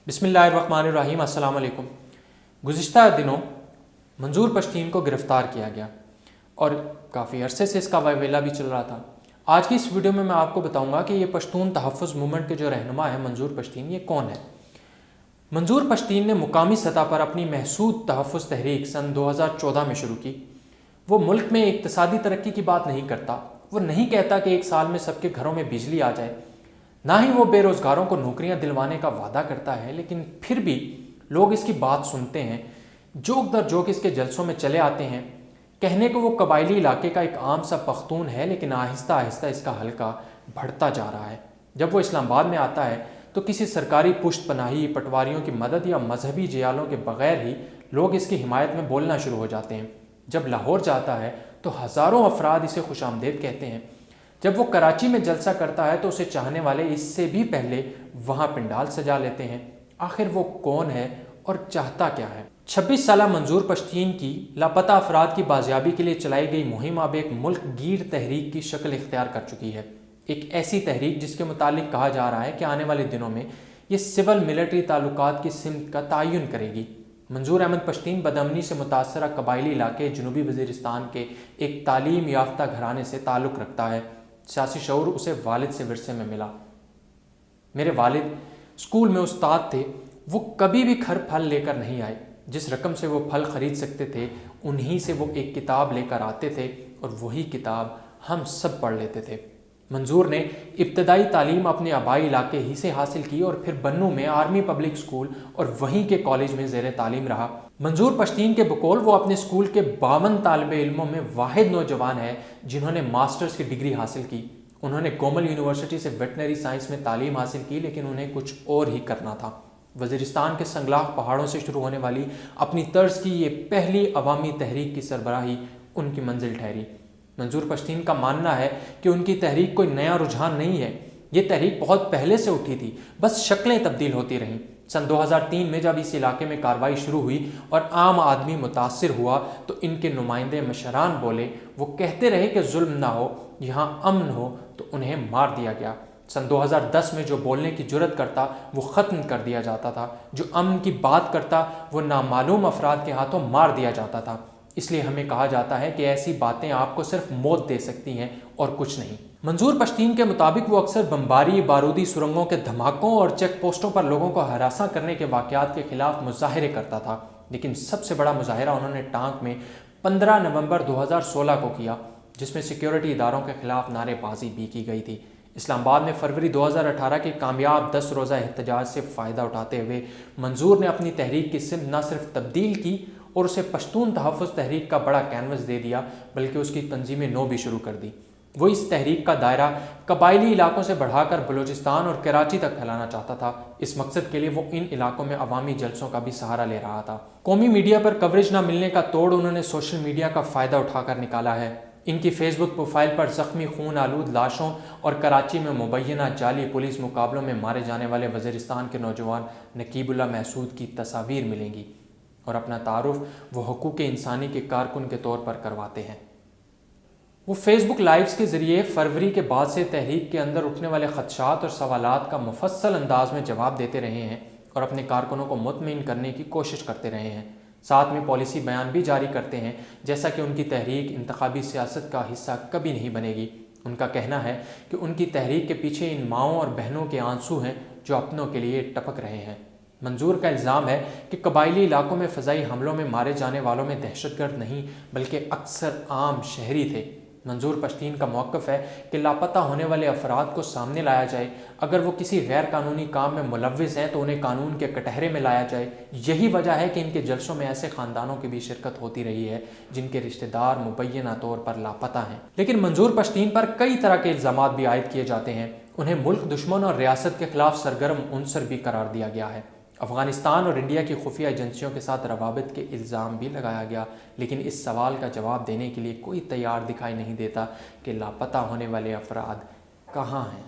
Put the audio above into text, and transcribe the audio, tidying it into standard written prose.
बिस्मिल्लाहिर्रहमानिर्रहीम। अस्सलाम वालेकुम। गुज़िश्ता दिनों मंजूर पश्तीन को गिरफ़्तार किया गया और काफ़ी अरसे से इसका वावेला भी चल रहा था। आज की इस वीडियो में मैं आपको बताऊंगा कि ये पश्तून तहफ़्फ़ुज़ मूवमेंट के जो रहनुमा है मंजूर पश्तीन, ये कौन है। मंजूर पश्तीन ने मुकामी सतह पर अपनी महसूद तहफ़्फ़ुज़ तहरीक सन 2014 में शुरू की। वो मुल्क में इक़्तिसादी तरक्की की बात नहीं करता। वो नहीं कहता कि एक साल में सबके घरों में बिजली आ जाए, ना ही वो बेरोज़गारों को नौकरियां दिलवाने का वादा करता है, लेकिन फिर भी लोग इसकी बात सुनते हैं, जोक दर जोक इसके जलसों में चले आते हैं। कहने को वो कबायली इलाके का एक आम सा पख्तून है, लेकिन आहिस्ता आहिस्ता इसका हल्का बढ़ता जा रहा है। जब वो इस्लामाबाद में आता है तो किसी सरकारी पुष्ट पनाही, पटवारियों की मदद या मजहबी जियालों के बगैर ही लोग इसकी हिमायत में बोलना शुरू हो जाते हैं। जब लाहौर जाता है तो हज़ारों अफराद इसे खुशामदेद कहते हैं। जब वो कराची में जलसा करता है तो उसे चाहने वाले इससे भी पहले वहाँ पंडाल सजा लेते हैं। आखिर वो कौन है और चाहता क्या है। 26 साला मंजूर पश्तीन की लापता अफराद की बाजियाबी के लिए चलाई गई मुहिम अब एक मुल्क गीर तहरीक की शक्ल इख्तियार कर चुकी है। एक ऐसी तहरीक जिसके मुतालिक कहा जा रहा है कि आने वाले दिनों में ये सिविल मिलिट्री ताल्लुकात की सिमत का तयन करेगी। मंजूर अहमद पश्तीन बदअमनी से मुतासरा कबायली इलाके जनूबी वज़ीरिस्तान के एक तालीम याफ्ता घराने से ताल्लुक़ रखता है। सियासी शऊर उसे वालिद से विरसे में मिला। मेरे वालिद स्कूल में उस्ताद थे। वो कभी भी खर फल लेकर नहीं आए। जिस रकम से वो फल खरीद सकते थे उन्हीं से वो एक किताब लेकर आते थे और वही किताब हम सब पढ़ लेते थे। मंजूर ने इब्तदाई तालीम अपने आबाई इलाके ही से हासिल की और फिर बन्नू में आर्मी पब्लिक स्कूल और वहीं के कॉलेज में ज़ेर तालीम रहा। मंजूर पश्तीन के बकौल वो अपने स्कूल के 52 तालिबे इल्मों में वाहिद नौजवान है जिन्होंने मास्टर्स की डिग्री हासिल की। उन्होंने गोमल यूनिवर्सिटी से वेटनरी साइंस में तालीम हासिल की, लेकिन उन्हें कुछ और ही करना था। वज़ीरिस्तान के संगलाख पहाड़ों से शुरू होने वाली अपनी तर्ज की ये पहली अवामी तहरीक की सरबराही उनकी मंजिल ठहरी। मंजूर पश्तीन का मानना है कि उनकी तहरीक कोई नया रुझान नहीं है। ये तहरीक बहुत पहले से उठी थी, बस शक्लें तब्दील होती रहीं। सन 2003 में जब इस इलाके में कार्रवाई शुरू हुई और आम आदमी मुतासिर हुआ तो इनके नुमाइंदे मशरान बोले। वो कहते रहे कि जुल्म ना हो, यहाँ अमन हो, तो उन्हें मार दिया गया। सन 2010 में जो बोलने की जुर्रत करता वो ख़त्म कर दिया जाता था, जो अमन की बात करता वो नामालूम अफराद के हाथों मार दिया जाता था। इसलिए हमें कहा जाता है कि ऐसी बातें आपको सिर्फ मौत दे सकती हैं और कुछ नहीं। मंजूर पश्तीन के मुताबिक वो अक्सर बमबारी, बारूदी सुरंगों के धमाकों और चेक पोस्टों पर लोगों को हरासा करने के वाक़यात के खिलाफ मुजाहरे करता था, लेकिन सबसे बड़ा मुजाहरा उन्होंने टांक में 15 नवंबर 2016 को किया, जिसमें सिक्योरिटी इदारों के खिलाफ नारेबाजी भी की गई थी। इस्लामाबाद में फरवरी 2018 के कामयाब 10 रोज़ा एहतजाज से फ़ायदा उठाते हुए मंजूर ने अपनी तहरीक की सिमत न सिर्फ तब्दील की और उसे पश्तून तहफ़्फ़ुज़ तहरीक का बड़ा कैनवस दे दिया, बल्कि उसकी तंजीमें नो भी शुरू कर दी। वो इस तहरीक का दायरा कबायली इलाकों से बढ़ाकर बलूचिस्तान और कराची तक फैलाना चाहता था। इस मकसद के लिए वो इन इलाकों में अवामी जलसों का भी सहारा ले रहा था। कौमी मीडिया पर कवरेज न मिलने का तोड़ उन्होंने सोशल मीडिया का फ़ायदा उठाकर निकाला है। इनकी फेसबुक प्रोफाइल पर ज़ख्मी, खून आलूद लाशों और कराची में मुबैना जाली पुलिस मुकाबलों में मारे जाने वाले वज़ीरिस्तान के नौजवान नकीबुल्लाह महसूद की तस्वीर मिलेंगी और अपना तारुफ वो हुकूक इंसानी के कारकुन के तौर पर करवाते हैं। वो फेसबुक लाइव्स के ज़रिए फरवरी के बाद से तहरीक के अंदर उठने वाले ख़दशात और सवालात का मुफस्सल अंदाज में जवाब देते रहे हैं और अपने कारकुनों को मुतमईन करने की कोशिश करते रहे हैं। साथ में पॉलिसी बयान भी जारी करते हैं, जैसा कि उनकी तहरीक इंतखाबी सियासत का हिस्सा कभी नहीं बनेगी। उनका कहना है कि उनकी तहरीक के पीछे इन माओं और बहनों के आंसू हैं जो अपनों के लिए टपक रहे हैं। मंजूर का इल्ज़ाम है कि कबायली इलाकों में फ़ज़ाई हमलों में मारे जाने वालों में दहशतगर्द नहीं बल्कि अक्सर आम शहरी थे। मंजूर पश्तीन का मौक़िफ़ है कि लापता होने वाले अफराद को सामने लाया जाए। अगर वो किसी गैर कानूनी काम में मुलव्विस हैं तो उन्हें कानून के कटहरे में लाया जाए। यही वजह है कि इनके जलसों में ऐसे ख़ानदानों की भी शिरकत होती रही है जिनके रिश्तेदार मुबैना तौर पर लापता हैं। लेकिन मंजूर पश्तीन पर कई तरह के इल्ज़ामात भी आयद किए जाते हैं। उन्हें मुल्क दुश्मन और रियासत के खिलाफ सरगर्म उनसर भी करार दिया गया है। अफ़गानिस्तान और इंडिया की खुफिया एजेंसियों के साथ रवाबित के इल्ज़ाम भी लगाया गया, लेकिन इस सवाल का जवाब देने के लिए कोई तैयार दिखाई नहीं देता कि लापता होने वाले अफराद कहाँ हैं।